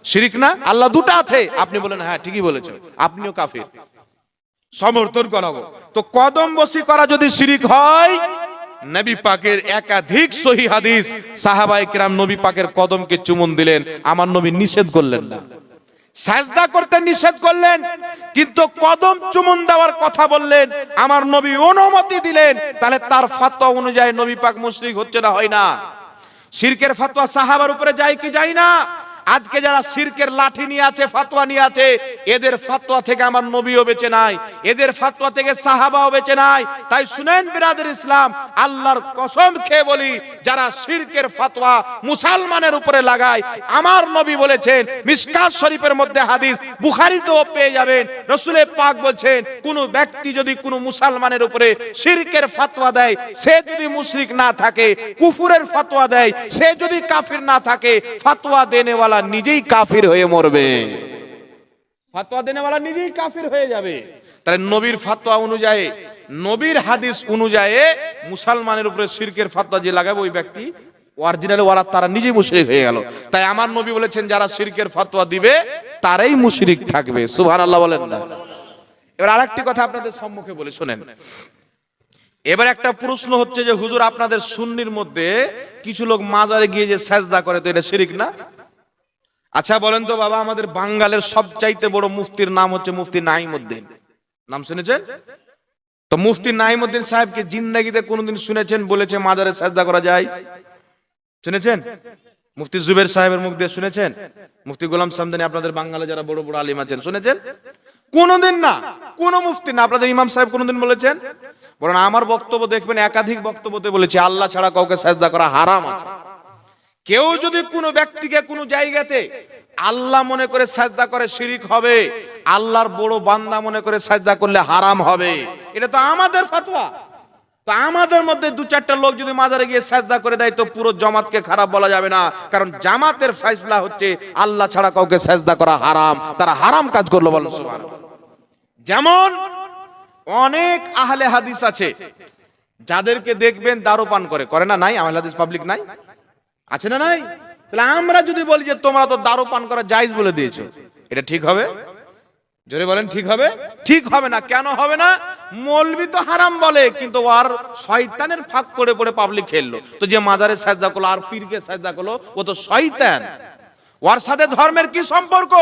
শিরিক না? আল্লাহ দুটো আছে, আপনি বলেন হ্যাঁ ঠিকই বলেছেন, আপনিও কাফির, সমর্থন করাবো। তো কদম বসি করা যদি শিরিক হয়, নবী পাকের একাধিক সহিহ হাদিস, সাহাবায়ে কেরাম নবী পাকের কদমকে চুমুন দিলেন, আমার নবী নিষেধ করলেন না। সাজদা করতে নিষেধ করলেন, কিন্তু কদম চুমুন দেওয়ার কথা বললেন, আমার নবী অনুমতি দিলেন। তাহলে তার ফতোয়া অনুযায়ী নবী পাক মুশরিক হচ্ছে না, হয় না? শিরকের ফতোয়া সাহাবার উপরে যায় কি যায় না? আজকে যারা শিরকের লাঠি নিয়ে আছে, ফতোয়া নিয়ে আছে, এদের ফতোয়া থেকে আমার নবীও বেঁচে নাই, এদের ফতোয়া থেকে সাহাবাও বেঁচে নাই। তাই শুনেন বিরাদর ইসলাম, আল্লাহর কসম খেয়ে বলি, যারা শিরকের ফতোয়া মুসলমানের উপরে লাগায়, আমার নবী বলেছেন, মিশকাত শরীফের মধ্যে হাদিস, বুখারীতেও পেয়ে যাবেন, রাসূল পাক বলছেন, কোন ব্যক্তি যদি কোন মুসলমানের উপরে শিরকের ফতোয়া দেয়, সে যদি মুশরিক না থাকে, কুফরের ফতোয়া দেয়, সে যদি কাফির না থাকে, ফতোয়া দেনেওয়ালা নিজেই কাফির হয়ে মরবে, ফতোয়া দেনেওয়ালা নিজেই কাফির হয়ে যাবে। তাহলে নবীর ফতোয়া অনুযায়ী, নবীর হাদিস অনুযায়ী মুসলমানের উপরে শিরকের ফতোয়া যে লাগাবে, ওই ব্যক্তি অরিজিনাল ওয়ালা তারা নিজেই মুশরিক হয়ে গেল। তাই আমার নবী বলেছেন, যারা শিরকের ফতোয়া দিবে তারাই মুশরিক থাকবে। সুবহানাল্লাহ বলেন না? এবার আরেকটি কথা আপনাদের সম্মুখে বলে শুনেন। এবার একটা প্রশ্ন হচ্ছে যে হুজুর, আপনাদের সুন্নির মধ্যে কিছু লোক মাজারে গিয়ে যে সাজদা করে, তো এটা শিরক না? আচ্ছা বলেন তো বাবা, আমাদের বাঙালের সবচাইতে বড় মুফতির নাম হচ্ছে মুফতি নাঈমউদ্দিন, নাম শুনেছেন তো? মুফতি নাঈমউদ্দিন সাহেবকে জিন্দেগিতে কোনোদিন শুনেছেন বলেছে মাজারে সাজদা করা যায়? শুনেছেন? মুফতি জুবের সাহেবের মুখ দিয়ে শুনেছেন? মুফতি গোলাম সামদানি, আপনাদের বাঙালি যারা বড় বড় আলিম আছেন, শুনেছেন? কোনোদিন না, কোন মুফতি না। আপনাদের ইমাম সাহেব কোনোদিন বলেছেন? বলেন আমার বক্তব্য দেখবেন, একাধিক বক্তব্যতে বলেছি, আল্লাহ ছাড়া কাউকে সাজদা করা হারাম আছে। কেউ যদি কোনো ব্যক্তিকে কোনো জায়গাতে আল্লাহ মনে করে সাজদা করে, শিরিক হবে। আল্লাহর বড় বান্দা মনে করে সাজদা করলে হারাম হবে। এটা তো আমাদের ফতোয়া। তো আমাদের মধ্যে দু চারটা লোক যদি মাজারে গিয়ে সাজদা করে দেয়, তো পুরো জামাতকে খারাপ বলা যাবে না, কারণ জামাতের ফয়সালা হচ্ছে আল্লাহ ছাড়া কাউকে সাজদা করা হারাম, তারা হারাম কাজ করলো, বলেন সুবহানাল্লাহ। যেমন অনেক আহলে হাদিস আছে যাদেরকে দেখবেন দারু পান করে না? নাই? আহলে হাদিস পাবলিক নাই? আছে না নাই? তাহলে আমরা যদি বলি যে তোমরা তো দারু পান করা জায়েজ বলে দিয়েছো, এটা ঠিক হবে? জোরে বলেন, ঠিক হবে? ঠিক হবে না। কেন হবে না? মৌলবি তো হারাম বলে, কিন্তু আর শয়তানের ফাঁক করে পড়ে পাবলিক খেললো। তো যে মাজারে সাজদা করলো আর পীরকে সাজদা করলো, ও তো শয়তান। ওর সাথে ধর্মের কি সম্পর্ক?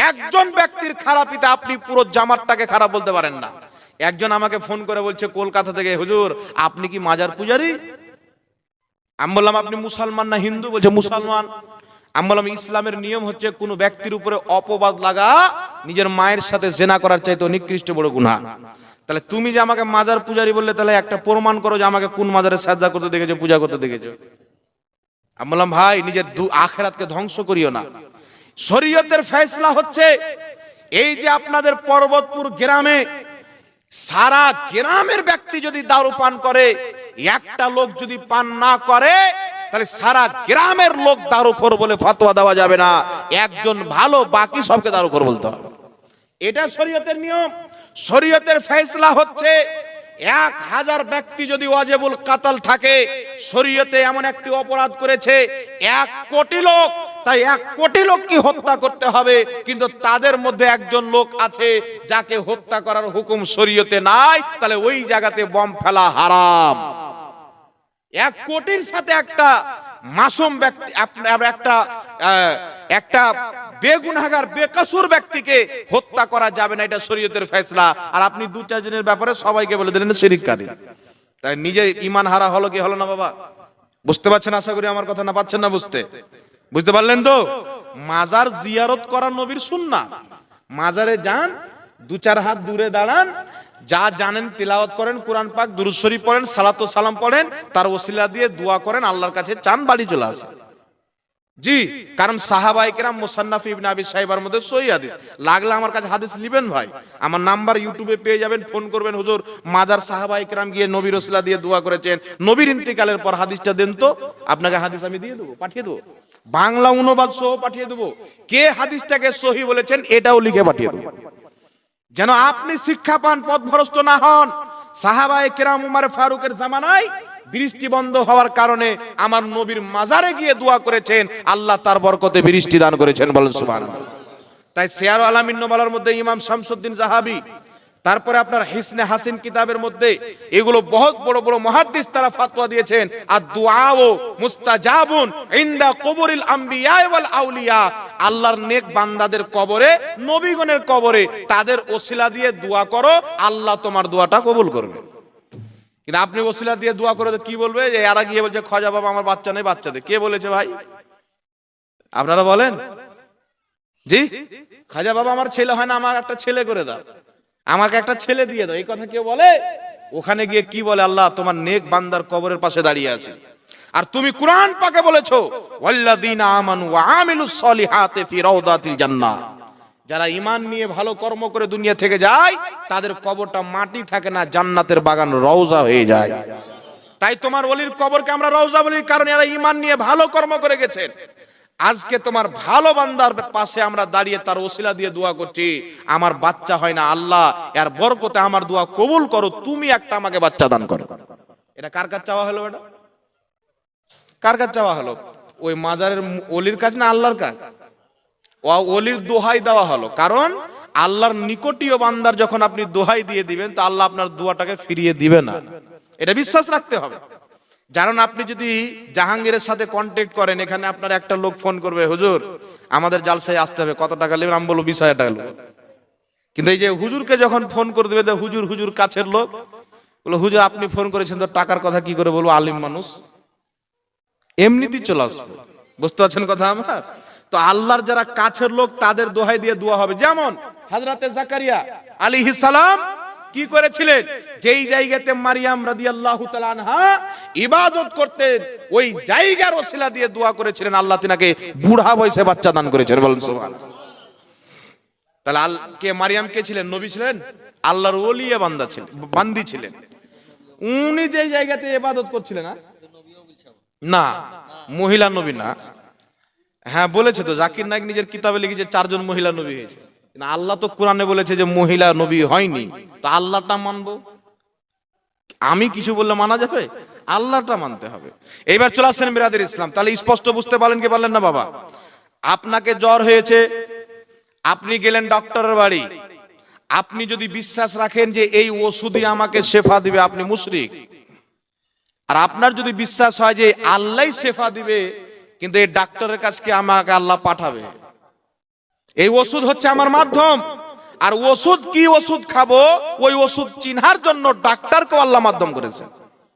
একজন ব্যক্তির খারাপিতে আপনি পুরো জামাতটাকে খারাপ বলতে পারেন না। একজন আমাকে ফোন করে বলছে কলকাতা থেকে, হুজুর আপনি কি মাজার পূজারী? আমি বললাম আপনি মুসলমান না হিন্দু? বলছে মুসলমান। আমি বললাম ইসলামের নিয়ম হচ্ছে কোন ব্যক্তির উপরে অপবাদ লাগা নিজের মায়ের সাথে জেনা করার চাইতে নিকৃষ্ট বড় গুনাহ। তাহলে তুমি যে আমাকে মাজার পূজারী বললে, তাহলে একটা প্রমাণ করো যে আমাকে কোন মাজারে সাজদা করতে দেখেছো, পূজা করতে দেখেছো। আমি বললাম ভাই, নিজের আখিরাতকে ধ্বংস করিও না। শরীয়তের ফয়সালা হচ্ছে এই যে আপনাদের পর্বতপুর গ্রামে সারা গ্রামের ব্যক্তি যদি দারু পান করে, একটা লোক যদি পান না করে, তাহলে সারা গ্রামের লোক দারুখোর বলে ফতোয়া দেওয়া যাবে না। একজন ভালো, বাকি সবকে দারুখোর বলতে হবে। এটা শরীয়তের নিয়ম। শরীয়তের ফয়সালা হচ্ছে 1000 ব্যক্তি যদি ওয়াজিবুল কাতাল থাকে, শরীয়তে এমন একটি অপরাধ করেছে 1 কোটি লোক, তাই 1 কোটি লোককে হত্যা করতে হবে, কিন্তু তাদের মধ্যে একজন লোক আছে যাকে হত্যা করার হুকুম শরীয়তে নাই, তাহলে ওই জায়গাতে বম ফেলা হারাম। 1 কোটির সাথে একটা মাসুম ব্যক্তি, একটা বেগুনাহগার বেকসুর ব্যক্তিকে হত্যা করা যাবে না, এটা শরীয়তের ফয়সালা। আর আপনি 2-4 জনের ব্যাপারে সবাইকে বলে দিলেন শিরককারী। তাই নিজের ঈমান হারা হলো কি হলো না বাবা? বুঝতে পারছেন আশা করি আমার কথা? না পাচ্ছেন না বুঝতে পারলেন তো? মাজার জিয়ারত করা নবীর সুন্নাত। মাজারে যান, 2-4 হাত দূরে দাঁড়ান, যা জানেন তিলাওয়াত করেন, কোরআন পাক দুরূদ শরীফ পড়েন, সালাত ও সালাম পড়েন, তার ওসিলা দিয়ে দোয়া করেন, আল্লাহর কাছে চান, বাড়ি চলে আসেন। জি, কারণ সাহাবায়ে কেরাম মুসান্নাফ ইবনে আবি শাইবার মধ্যে সহিহ হাদিস। লাগলে আমার কাছে হাদিস নেবেন ভাই, আমার নাম্বার ইউটিউবে পেয়ে যাবেন, ফোন করবেন, হুজুর মাজার সাহাবায়ে কেরাম গিয়ে নবীর ওসিলা দিয়ে দোয়া করেছেন, নবীর ইন্তিকালের পর হাদিসটা দেন তো, আপনাকে হাদিস আমি দিয়ে দেবো, পাঠিয়ে দেবো, বাংলা অনুবাদ সহ পাঠিয়ে দেবো। কে হাদিসটাকে সহিহ বলেছেন এটাও লিখে পাঠিয়ে দেবো, যেন আপনি শিক্ষা পান, পথভ্রষ্ট না হন। সাহাবায়ে কেরাম উমর ফারুকের জামানায় বৃষ্টি বন্ধ হওয়ার কারণে আমার নবীর মাজারে গিয়ে দোয়া করেছেন, আল্লাহ তার বরকতে বৃষ্টি দান করেছেন, বলেন সুবহানাল্লাহ। তাই সিয়ার আলামিন নুবালার মধ্যে ইমাম শামসুদ্দিন যাহাবী, তারপরে আপনার হিসনে হাসিন কিতাবের মধ্যে এগুলো বহুত বড় বড় মুহাদ্দিস তারা ফতোয়া দিয়েছেন, আর দুআও মুস্তাজাবুন ইনদা কুবুরিল আমবিয়া ওয়াল আউলিয়া, আল্লাহর নেক বান্দাদের কবরে, নবীগণের কবরে তাদের ওসিলা দিয়ে দোয়া করো, আল্লাহ তোমার দোয়াটা কবুল করবে। কিন্তু আপনি ওসিলা দিয়ে দোয়া করে কি বলবে, যে এরা গিয়ে বলছে খাজা বাবা আমার বাচ্চা নেই, বাচ্চা দে। কে বলেছে ভাই? আপনারা বলেন। জি, খাজা বাবা আমার ছেলে হয় না, আমার একটা ছেলে করে দাও, আমাকে একটা ছেলে দিয়ে দাও, এই কথা কেউ বলে? ওখানে গিয়ে কি বলে, আল্লাহ তোমার নেক বান্দার কবরের পাশে দাঁড়িয়ে আছে। আর তুমি কুরআন পাকে বলেছো ওয়াল্লাযীনা আমানু ওয়া আমিলুস সলিহাতি ফি রাউদাতিল জান্নাহ, যারা ঈমান নিয়ে ভালো কর্ম করে দুনিয়া থেকে যায় তাদের কবরটা মাটি থাকে না, জান্নাতের বাগান রওজা হয়ে যায়। তাই তোমার ওলির কবরকে আমরা রওজা বলি, কারণ এরা ঈমান নিয়ে ভালো কর্ম করে গেছেন। আজকে তোমার ভালো বান্দার পাশে আমরা দাঁড়িয়ে তার ওসিলা দিয়ে দোয়া করছি, আমার বাচ্চা হয় না, আল্লাহ এর বরকতে আমার দোয়া কবুল করো, তুমি একটা আমাকে বাচ্চা দান করো। এটা কার কাছে চাওয়া হলো? এটা কার কাছে চাওয়া হলো? ওই মাজারের ওলির কাছে না আল্লাহর কাছে? ওলির দোহাই দেওয়া হলো, কারণ আল্লাহর নিকটীয় বান্দার যখন আপনি দোহাই দিয়ে দিবেন তো আল্লাহ আপনার দোয়াটাকে ফিরিয়ে দিবে না, এটা বিশ্বাস রাখতে হবে। কারণ আপনি যদি জাহাঙ্গীরের সাথে কন্ট্যাক্ট করেন, এখানে আপনার একটা লোক ফোন করবে, হুজুর আমাদের জালসায় আসতে হবে, কত টাকা নেবেন? আমি বলবো 20,000 টাকা নেব। কিন্তু এই যে হুজুরকে যখন ফোন করে দেবে, হুজুর হুজুর কাছের লোক বলো, হুজুর আপনি ফোন করেছেন তো টাকার কথা কি করে বলবো, আলিম মানুষ, এমনিতেই চলে আসবো। বুঝতে পারছেন কথা আমার? তো আল্লাহর যারা কাছের লোক তাদের দোহাই দিয়ে দোয়া হবে। যেমন হযরতে জাকারিয়া আলাইহিস সালাম কি করেছিলেন, যেই জায়গাতে মারিয়াম রাদিয়াল্লাহু তাআলা আনহা ইবাদত করতেন ওই জায়গার ওসিলা দিয়ে দোয়া করেছিলেন, আল্লাহ তিনাকে বুড়া বয়সে বাচ্চা দান করেছেন, বলেন সুবহানাল্লাহ। তাহলে কে মারিয়াম কে ছিলেন? নবী ছিলেন, আল্লাহর ওলিয়া বান্দা ছিলেন, বান্দি ছিলেন। উনি যেই জায়গাতে ইবাদত করছিলেন না, মহিলা নবী না। হ্যাঁ বলেছে তো, জাকির নায়েক নিজের কিতাবে লিখেছে 4 জন মহিলা নবী হয়েছে, না আল্লাহ তো কোরআনে বলেছে যে মহিলা নবী হয়নি, তো আল্লাহটা মানবো। আমি কিছু বললে মানা যাবে? আল্লাহটা মানতে হবে। এইবার চলে আসেন বিরাদর ইসলাম, তাহলে স্পষ্ট বুঝতে পারলেন কি পারলেন না? বাবা আপনাকে জ্বর হয়েছে, আপনি গেলেন ডক্টরের বাড়ি, আপনি যদি বিশ্বাস রাখেন যে এই ওষুধই আমাকে শেফা দিবে, আপনি মুশরিক। আর আপনার যদি বিশ্বাস হয় যে আল্লাহই শেফা দিবে, কিন্তু এই ডাক্তারের কাছে আমাকে আল্লাহ পাঠাবে, এই ওষুধ হচ্ছে আমার মাধ্যম, আর ওষুধ কি ওষুধ খাবো ওই ওষুধ চিনহার জন্য ডাক্তারকে আল্লাহ মাধ্যম করেছে।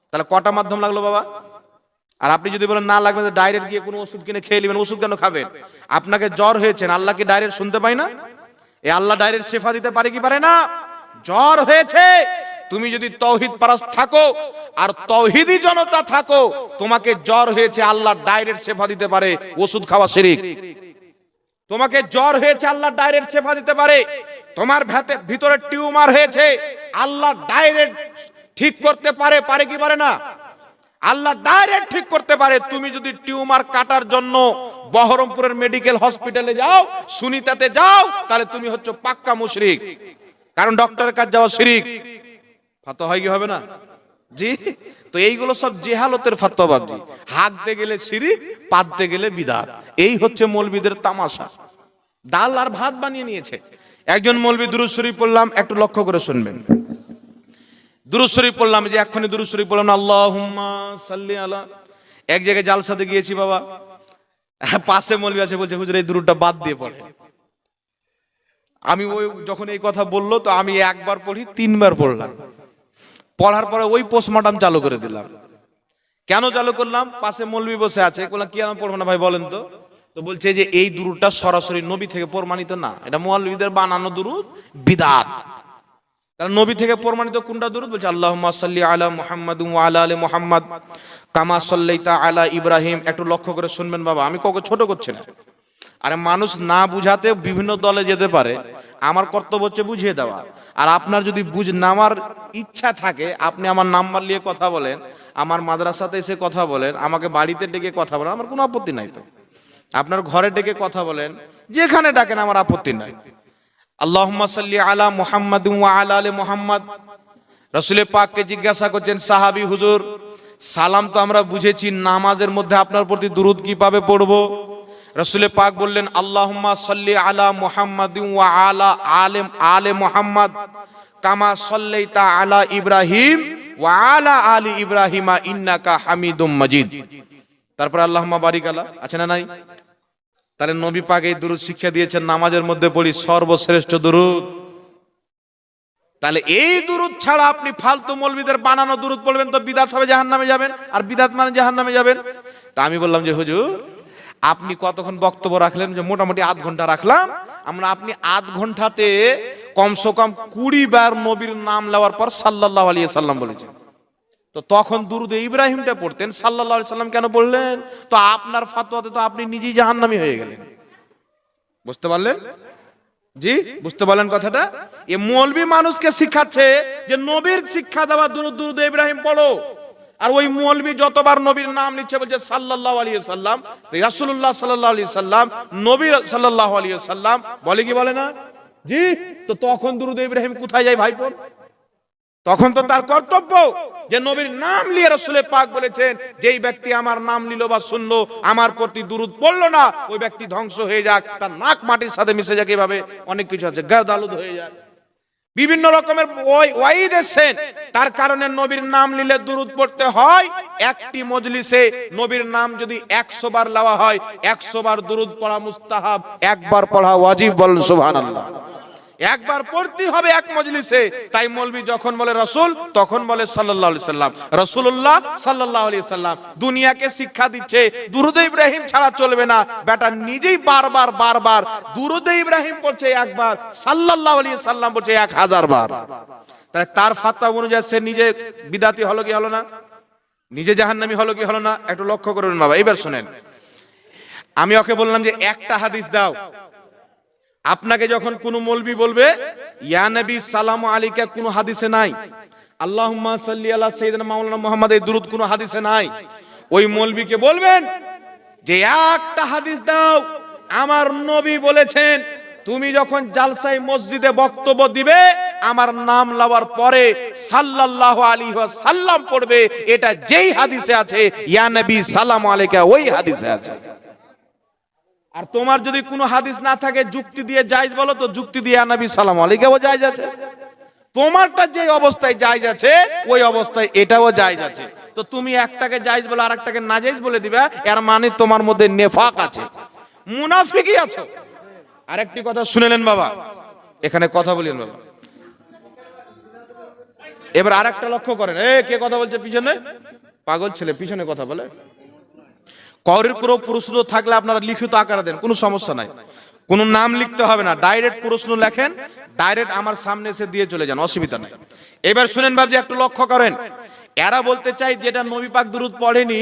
তাহলে কটা মাধ্যম লাগলো বাবা? আর আপনি যদি বলেন না লাগবে, ডাইরেক্ট গিয়ে কোনো ওষুধ কিনে খেয়ে নেবেন, ওষুধ কেন খাবেন? আপনাকে জ্বর হয়েছে, আল্লাহ কি ডাইরেক্ট শুনতে পাই না? এই আল্লাহ ডাইরেক্ট শেফা দিতে পারে কি পারে না? জ্বর হয়েছে, তুমি যদি তাওহীদ পারাস্ত থাকো আর তাওহীদি জনতা থাকো, তোমাকে জ্বর হয়েছে, আল্লাহ ডাইরেক্ট শেফা দিতে পারে, ওষুধ খাওয়া শিরক। তোমাকে জ্বর হয়েছে, আল্লাহ ডাইরেক্ট শেফা দিতে পারে। তোমার ভিতরে টিউমার হয়েছে, আল্লাহ ডাইরেক্ট ঠিক করতে পারে, পারে কি পারে না? আল্লাহ ডাইরেক্ট ঠিক করতে পারে। তুমি যদি টিউমার কাটার জন্য বহরমপুরের মেডিকেল হসপিটালে যাও, সুনিতাতে যাও, তাহলে তুমি হচ্ছে পাক্কা মুশরিক, কারণ ডক্টরের কাছে যাওয়া শিরক। ফাতোয়া হয় কি হবে না? জি। তো এইগুলো সব জেহালতের ফাতোয়া বাবজি। হাঁকতে গেলে শিরক, পাততে গেলে বিদআত। এই হচ্ছে মৌলবীদের তামাশা, ডাল আর ভাত বানিয়ে নিয়েছে। একজন মৌলবী দুরূদ শরীফ পড়লাম, একটু লক্ষ্য করে শুনবেন। দুরূদ শরীফ পড়লাম, যে এক্ষুনি দুরূদ শরীফ পড়লাম, আল্লাহুম্মা সাল্লি আলা। এক জায়গায় জালসাতে গিয়েছি বাবা, পাশে মৌলবী আছে, বলছে হুজুর এই দুরূদটা বাদ দিয়ে পড়ে। আমি ওই যখন এই কথা বললো তো আমি একবার পড়ি, 3 বার পড়লাম। পড়ার পরে ওই পোস্টমর্টম চালু করে দিলাম। কেন চালু করলাম? পাশে মৌলবী বসে আছে, বললাম কি আমি পড়বো না ভাই বলেন তো? তো বলছে যে এই দুরূদটা সরাসরি নবী থেকে প্রমাণিত না, এটা মৌলবীদের বানানো দুরূদ, বিদআত। তাহলে নবী থেকে প্রমাণিত কোনটা দুরূদ? বলছে আল্লাহুম্মা সাল্লি আলা মুহাম্মাদ ওয়া আলা আলি মুহাম্মাদ কামা সাল্লাইতা আলা ইব্রাহিম। একটু লক্ষ্য করে শুনবেন বাবা, আমি কাউকে ছোট করছি না। আরে মানুষ না বুঝাতে বিভিন্ন দলে যেতে পারে, আমার কর্তব্য হচ্ছে বুঝিয়ে দেওয়া। আর আপনার যদি বুঝ নেওয়ার ইচ্ছা থাকে, আপনি আমার নাম্বার নিয়ে কথা বলেন, আমার মাদ্রাসাতে এসে কথা বলেন, আমাকে বাড়িতে ডেকে কথা বলেন, আমার কোনো আপত্তি নাই। তো আপনার ঘরে ডেকে কথা বলেন, যেখানে ডাকেন আমার আপত্তি নাই। আল্লাহুম্মা সাল্লি আলা মুহাম্মাদ ওয়া আলা আলি মুহাম্মাদ। রাসূল পাককে জিজ্ঞাসা করছেন সাহাবী, হুজুর সালাম তো আমরা বুঝেছি, নামাজের মধ্যে আপনার প্রতি দুরূদ কিভাবে পড়বো? রাসূলে পাক বললেন আল্লাহুম্মা সাল্লি আলা মুহাম্মাদিন ওয়া আলা আলে মুহাম্মাদ কামা সাল্লাইতা আলা ইব্রাহিম ওয়া আলা আলি ইব্রাহিমা ইন্নাকা হামিদুম মাজিদ। তারপর আল্লাহুম্মা বারিক আলা আছে না নাই? তাহলে নবী পাক এই দুরূদ শিক্ষা দিয়েছেন, নামাজের মধ্যে পড়ি সর্বশ্রেষ্ঠ দুরূদ। তাহলে এই দুরূদ ছাড়া আপনি ফালতু মৌলবীদের বানানো দুরূদ পড়বেন তো বিদআত হবে, জাহান্নামে যাবেন। আর বিদআত মানে জাহান্নামে যাবেন। তা আমি বললাম যে হুজুর আপনি কতক্ষণ বক্তব্য রাখলেন? যে মোটামুটি আধ ঘন্টা রাখলাম আমরা। আপনি আধ ঘন্টাতে কমসে কম 20 বার নবীর নাম নেওয়ার পর সাল্লাল্লাহু আলাইহি সাল্লাম বলেছেন। তো তখন দুরূদে ইব্রাহিমটা পড়তেন, সাল্লাল্লাহু আলাইহি সাল্লাম কেন পড়লেন? তো আপনার ফতোয়াতে তো আপনি নিজেই জাহান্নামী হয়ে গেলেন। বুঝতে পারলেন? জি বুঝতে পারলেন কথাটা? এ মৌলবী মানুষকে শিখাচ্ছে যে নবীর শিক্ষা দেওয়া দুরূদে ইব্রাহিম পড়ো, আর ওই মৌলবী যতবার নবীর নাম নিচ্ছে বলছে সাল্লাল্লাহু আলাইহি সাল্লাম, রাসূলুল্লাহ সাল্লাল্লাহু আলাইহি সাল্লাম, নবী সাল্লাল্লাহু আলাইহি সাল্লাম বলে কি বলে না? জি। তো তখন দুরূদে ইব্রাহিম কোথায় যায় ভাইপোর? তখন তো তার কর্তব্য যে নবীর নাম নিয়ে রাসূলে পাক বলেছেন যেই ব্যক্তি আমার নাম নিল বা শুনলো, আমার প্রতি দুরূদ পড়লো না, ওই ব্যক্তি ধ্বংস হয়ে যাক, তার নাক মাটির সাথে মিশে যাক। এভাবে অনেক কিছু আছে, গাদালুদ হয়ে যাক, বিভিন্ন রকমের ওয়াইদ এসেছেন। তার কারণে নবীর নাম নিলে দুরূদ পড়তে হয়। একটি মজলিসে নবীর নাম যদি 100 বার লওয়া হয়, 100 বার দুরূদ পড়া মুস্তাহাব, একবার পড়া ওয়াজিব। বলেন সুবহানাল্লাহ। একবার পড়তে হবে এক মজলিসে। তাই মৌলবী যখন বলে রাসূল তখন বলে সাল্লাল্লাহু আলাইহি সাল্লাম, রাসূলুল্লাহ সাল্লাল্লাহু আলাইহি সাল্লাম। দুনিয়াকে শিক্ষা দিচ্ছে দুরূদে ইব্রাহিম ছাড়া চলবে না। বেটা নিজেই বারবার দুরূদে ইব্রাহিম পড়ছে একবার, সাল্লাল্লাহু আলাইহি সাল্লাম বলছে 1000 বার। তাহলে তার ফাতওয়া অনুযায়ী সে নিজে বিদাতি হলো কি হলো না? নিজে জাহান্নামী হলো কি হলো না? একটু লক্ষ্য করুন বাবা। এবার শুনেন, আমি ওকে বললাম যে একটা হাদিস দাও। আপনাকে যখন কোন মৌলবী বলবে ইয়া নবী সালামু আলাইকা, কোন হাদিসে নাই। আল্লাহুম্মা সাল্লি আলা সাইয়্যিদিনা মাওলানা মুহাম্মদ, এই দুরূদ কোন হাদিসে নাই। ওই মৌলবীকে বলবেন যে একটা হাদিস দাও, আমার নবী বলেছেন তুমি যখন জালসায় মসজিদে বক্তব্য দিবে আমার নাম লওয়ার পরে সাল্লাল্লাহু আলাইহি ওয়াসাল্লাম পড়বে। এটা যেই হাদিসে আছে ইয়া নবী সালামু আলাইকা, ওই হাদিসে আছে। আর তোমার যদি কোনো হাদিস না থাকে যুক্তি দিয়ে জায়েজ বলো, তো যুক্তি দিয়ে নবী সাল্লাল্লাহু আলাইহি ওয়া জায়েজ আছে। তোমারটা যে অবস্থায় জায়েজ আছে ওই অবস্থায় এটাও জায়েজ আছে। তো তুমি একটাকে জায়েজ বলে আরেকটাকে নাজায়েজ বলে দিবা, এর মানে তোমার মধ্যে নিফাক আছে, মুনাফিকি আছে। আরেকটি কথা শুনেলেন বাবা, এখানে কথা বলেন বাবা। এবার আরেকটা লক্ষ্য করেন, কে কথা বলছে পিছনে? পাগল ছেলে পিছনে কথা বলে। কারোর কোনো প্রশ্ন থাকলে আপনারা লিখিত আকারে দেন, কোনো সমস্যা নাই। কোনো নাম লিখতে হবে না, ডাইরেক্ট প্রশ্ন লেখেন, ডাইরেক্ট আমার সামনে এসে দিয়ে চলে যান, অসুবিধা নাই। এবার শুনেন বাবজি, একটু লক্ষ্য করেন। এরা বলতে চাই যেটা নবী পাক দুরূদ পড়েনি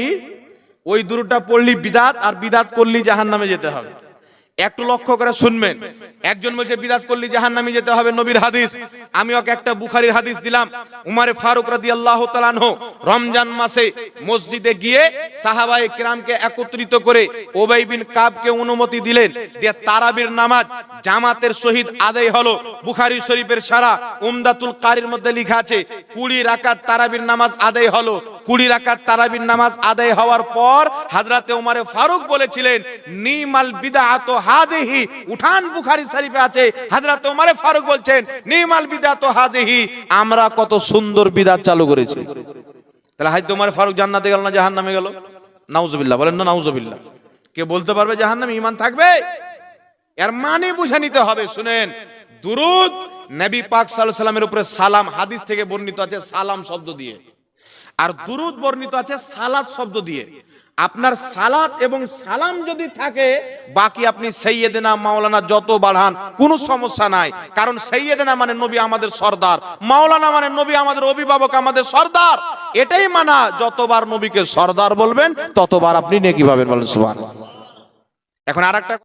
ওই দুরূদটা পড়লি বিদআত, আর বিদআত করলি জাহান্নামে যেতে হবে। একটু লক্ষ্য করে শুনবেন। একজন বলছে বিদআত করলে জাহান্নামে যেতে হবে, নবীর হাদিস। আমি ওকে একটা বুখারীর হাদিস দিলাম। উমর ফারুক রাদিয়াল্লাহু তাআলা আনহু রমজান মাসে মসজিদে গিয়ে সাহাবায়ে কিরামকে একত্রিত করে উবাই বিন কাবকে অনুমতি দিলেন যে তারাবির নামাজ জামাতের সহিত আদায় হলো। বুখারী শরীফের সারা উমদাতুল কারির মধ্যে লেখা আছে 20 রাকাত তারাবির নামাজ আদায় হলো। 20 রাকাত তারাবির নামাজ আদায় হওয়ার পর হযরতে উমর ফারুক বলেছিলেন নিমাল বিদআতু হাদিহি। উঠান বুখারী শরীফে আছে, হযরত ওমর ফারুক বলছেন নিমাল বিদআতু হাদিহি, আমরা কত সুন্দর বিদআত চালু করেছি। তাহলে হযরত ওমর ফারুক জান্নাতে গেল না জাহান্নামে গেল? নাউজুবিল্লাহ বলেন না, নাউজুবিল্লাহ। কে বলতে পারবে জাহান্নামে ঈমান থাকবে? এর মানে বুঝে নিতে হবে। শুনেন, দুরূদ নবী পাক সাল্লাল্লাহু আলাইহি সাল্লামের উপরে সালাম হাদিস থেকে বর্ণিত আছে সালাম শব্দ দিয়ে, আর দুরূদ বর্ণিত আছে সালাত শব্দ দিয়ে। আপনার সালাত এবং সালাম যদি থাকে, বাকি আপনি সাইয়্যিদিনা মাওলানা যত বাড়ান কোনো সমস্যা নাই। কারণ সাইয়্যিদিনা মানে নবী আমাদের সরদার, মাওলানা মানে নবী আমাদের অভিভাবক, আমাদের সরদার। এটাই মানা, যতবার নবীকে সরদার বলবেন ততবার আপনি নেকি পাবেন। বলেন সুবহানাল্লাহ। এখন আরেকটা